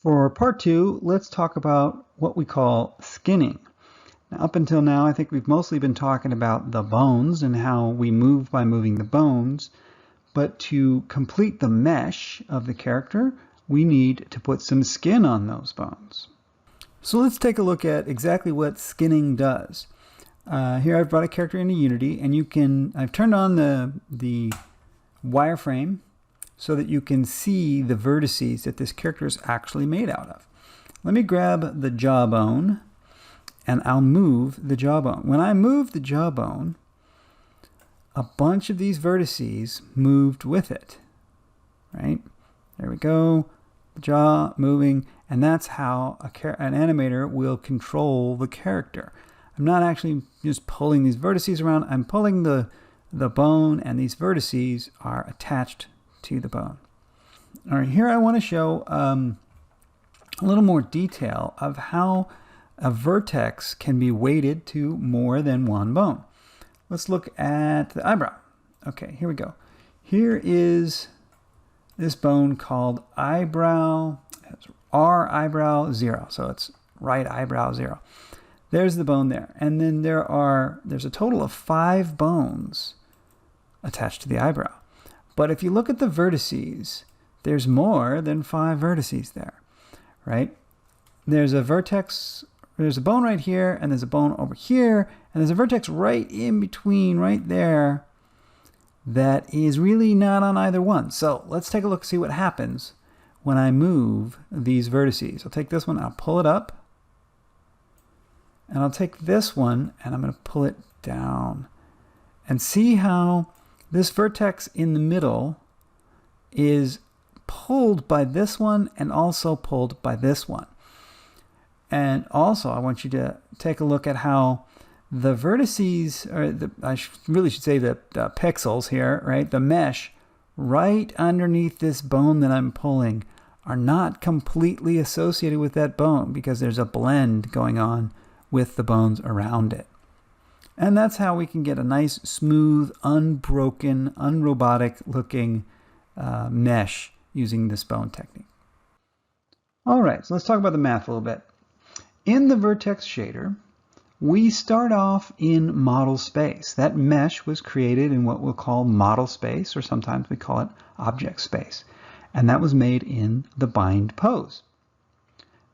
For part two, let's talk about what we call skinning. Now, up until now, I think we've mostly been talking about the bones and how we move by moving the bones. But to complete the mesh of the character, we need to put some skin on those bones. So let's take a look at exactly what skinning does. Here I've brought a character into Unity, and I've turned on the wireframe so that you can see the vertices that this character is actually made out of. Let me grab the jawbone, and I'll move the jawbone. When I move the jawbone, a bunch of these vertices moved with it, right? There we go, the jaw moving, and that's how an animator will control the character. I'm not actually just pulling these vertices around, I'm pulling the bone, and these vertices are attached to the bone. All right, here I want to show a little more detail of how a vertex can be weighted to more than one bone. Let's look at the eyebrow. Okay, here we go. Here is this bone called eyebrow, R eyebrow 0. So it's right eyebrow 0. There's the bone there. And then there's a total of 5 bones attached to the eyebrow. But if you look at the vertices, there's more than 5 vertices there, right? There's a vertex, there's a bone right here, and there's a bone over here, and there's a vertex right in between, right there, that is really not on either one. So let's take a look, see what happens when I move these vertices. I'll take this one, I'll pull it up, and I'll take this one, and I'm going to pull it down, and see how this vertex in the middle is pulled by this one and also pulled by this one. And also I want you to take a look at how the vertices, or I really should say the pixels here, right? The mesh right underneath this bone that I'm pulling are not completely associated with that bone because there's a blend going on with the bones around it. And that's how we can get a nice, smooth, unbroken, unrobotic looking mesh using this bone technique. All right, so let's talk about the math a little bit. In the vertex shader, we start off in model space. That mesh was created in what we'll call model space, or sometimes we call it object space. And that was made in the bind pose.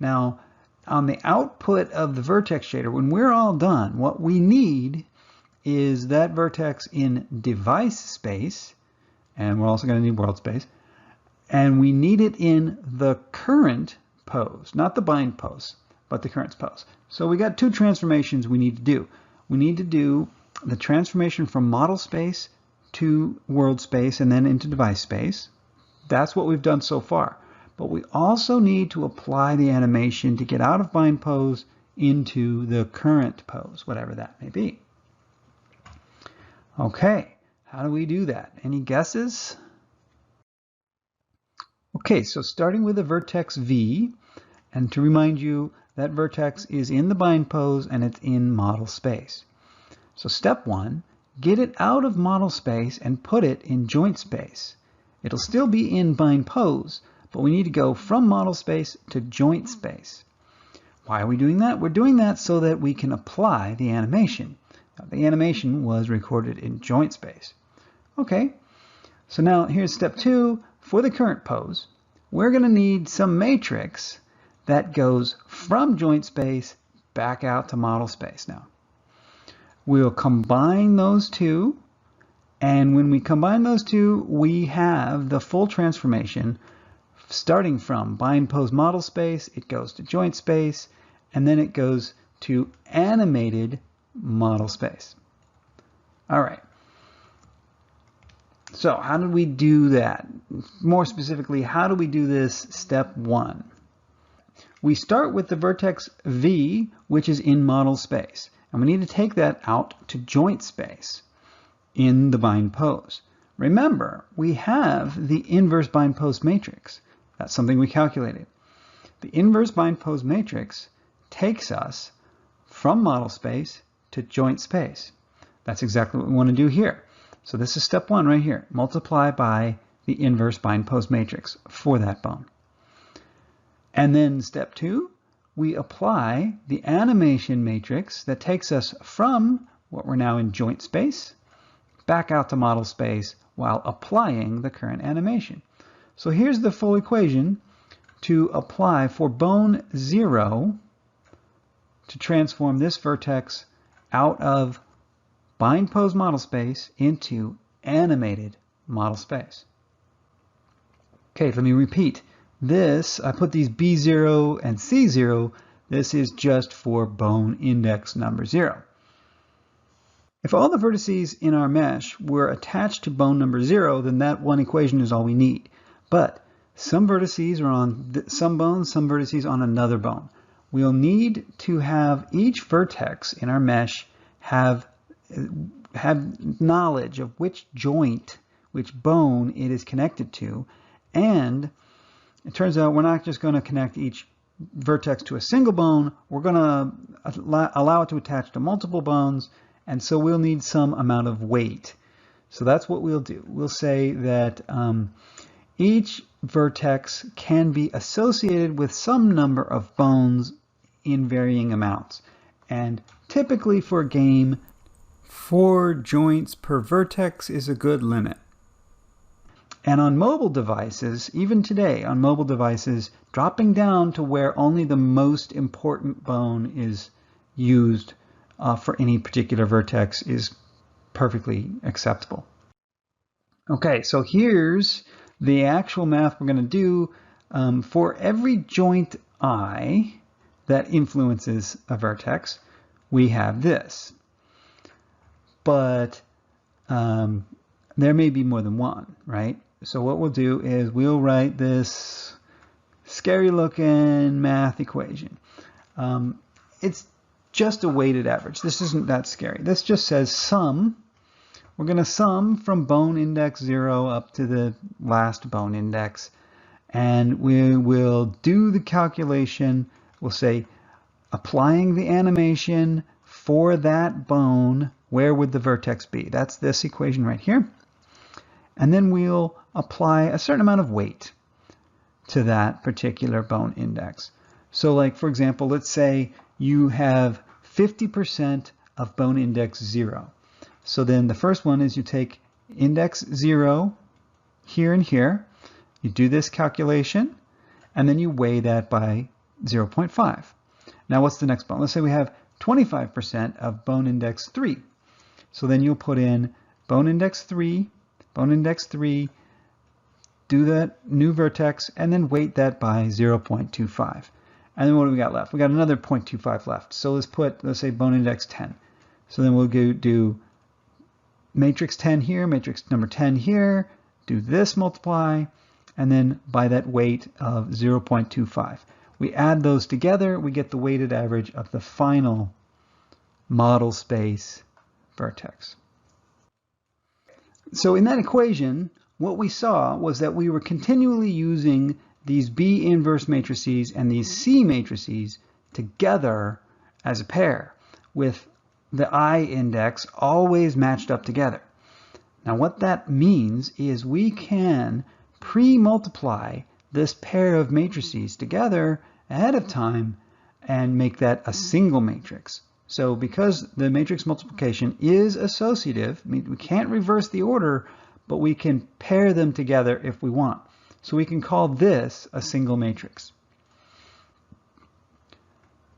Now, on the output of the vertex shader, when we're all done, what we need is that vertex in device space, and we're also going to need world space, and we need it in the current pose, not the bind pose, but the current pose. So we got 2 transformations we need to do. We need to do the transformation from model space to world space and then into device space. That's what we've done so far. But we also need to apply the animation to get out of bind pose into the current pose, whatever that may be. Okay, how do we do that? Any guesses? Okay, so starting with the vertex V, and to remind you, that vertex is in the bind pose and it's in model space. So step 1, get it out of model space and put it in joint space. It'll still be in bind pose, but we need to go from model space to joint space. Why are we doing that? We're doing that so that we can apply the animation. Now, the animation was recorded in joint space. Okay, so now here's step 2. For the current pose, we're going to need some matrix that goes from joint space back out to model space now. We'll combine those two, and when we combine those two, we have the full transformation starting from bind pose model space, it goes to joint space, and then it goes to animated model space. All right. So how do we do that? More specifically, how do we do this step 1? We start with the vertex V, which is in model space, and we need to take that out to joint space in the bind pose. Remember, we have the inverse bind pose matrix. That's something we calculated. The inverse bind pose matrix takes us from model space to joint space. That's exactly what we want to do here. So this is step 1 right here. Multiply by the inverse bind pose matrix for that bone. And then step 2, we apply the animation matrix that takes us from what we're now in joint space back out to model space while applying the current animation. So here's the full equation to apply for bone 0 to transform this vertex out of bind pose model space into animated model space. Okay, let me repeat. This, I put these B0 and C0, this is just for bone index number 0. If all the vertices in our mesh were attached to bone number 0, then that one equation is all we need. But some vertices are on some bones, some vertices on another bone. We'll need to have each vertex in our mesh have knowledge of which joint, which bone it is connected to, and it turns out we're not just going to connect each vertex to a single bone, we're going to allow it to attach to multiple bones, and so we'll need some amount of weight. So that's what we'll do. We'll say that each vertex can be associated with some number of bones in varying amounts. And typically for a game, 4 joints per vertex is a good limit. And on mobile devices, even today on mobile devices, dropping down to where only the most important bone is used for any particular vertex is perfectly acceptable. Okay, so here's the actual math we're going to do. For every joint I that influences a vertex, we have this. But there may be more than one, right? So what we'll do is we'll write this scary looking math equation. It's just a weighted average. This isn't that scary. This just says sum. We're going to sum from bone index 0 up to the last bone index. And we will do the calculation. We'll say applying the animation for that bone, where would the vertex be? That's this equation right here. And then we'll apply a certain amount of weight to that particular bone index. So like, for example, let's say you have 50% of bone index 0. So then the first one is you take index 0 here and here, you do this calculation, and then you weigh that by 0.5. Now what's the next bone? Let's say we have 25% of bone index 3. So then you'll put in bone index 3, do that new vertex, and then weight that by 0.25. And then what do we got left? We got another 0.25 left. So let's say bone index 10. So then we'll do matrix 10 here, matrix number 10 here, do this multiply, and then by that weight of 0.25. We add those together, we get the weighted average of the final model space vertex. So in that equation, what we saw was that we were continually using these B inverse matrices and these C matrices together as a pair, with the I index always matched up together. Now what that means is we can pre-multiply this pair of matrices together ahead of time and make that a single matrix. So because the matrix multiplication is associative, I mean, we can't reverse the order, but we can pair them together if we want. So we can call this a single matrix.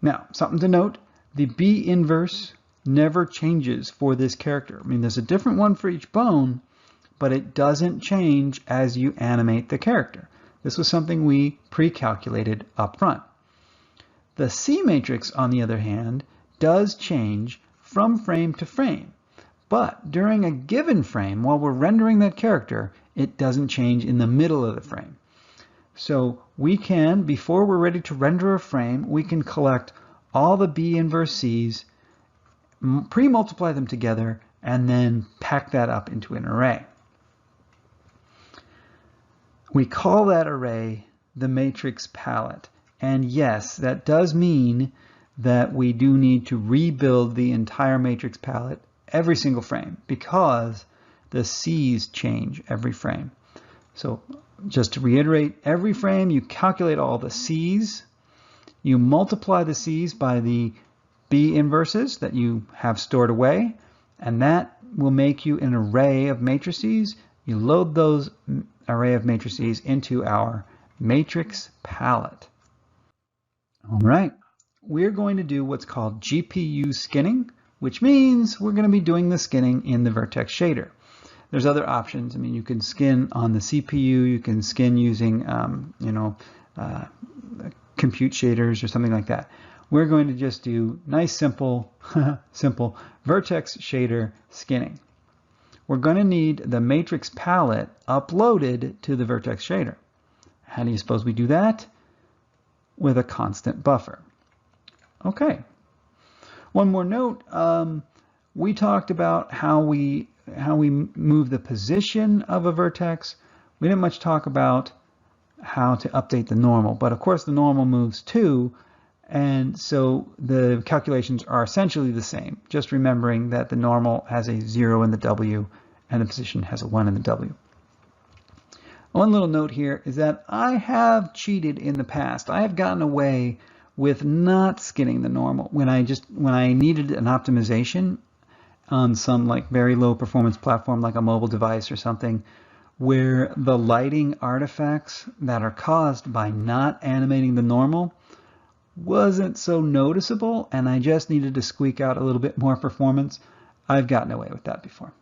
Now, something to note, the B inverse never changes for this character. I mean, there's a different one for each bone, but it doesn't change as you animate the character. This was something we pre-calculated up front. The C matrix, on the other hand, does change from frame to frame. But during a given frame, while we're rendering that character, it doesn't change in the middle of the frame. So we can, before we're ready to render a frame, we can collect all the B inverse C's, pre-multiply them together, and then pack that up into an array. We call that array the matrix palette. And yes, that does mean that we do need to rebuild the entire matrix palette every single frame because the C's change every frame. So just to reiterate, every frame you calculate all the C's, you multiply the C's by the B inverses that you have stored away, and that will make you an array of matrices. You load those array of matrices into our matrix palette. All right, we're going to do what's called GPU skinning, which means we're going to be doing the skinning in the vertex shader. There's other options. I mean, you can skin on the CPU, you can skin using, compute shaders or something like that. We're going to just do nice, simple, simple vertex shader skinning. We're going to need the matrix palette uploaded to the vertex shader. How do you suppose we do that? With a constant buffer. Okay. One more note. We talked about how we move the position of a vertex. We didn't much talk about how to update the normal, but of course the normal moves too, and so the calculations are essentially the same, just remembering that the normal has a 0 in the W and the position has a 1 in the W. One little note here is that I have cheated in the past. I have gotten away with not skinning the normal when I needed an optimization on some like very low performance platform like a mobile device or something, where the lighting artifacts that are caused by not animating the normal wasn't so noticeable and I just needed to squeak out a little bit more performance. I've gotten away with that before.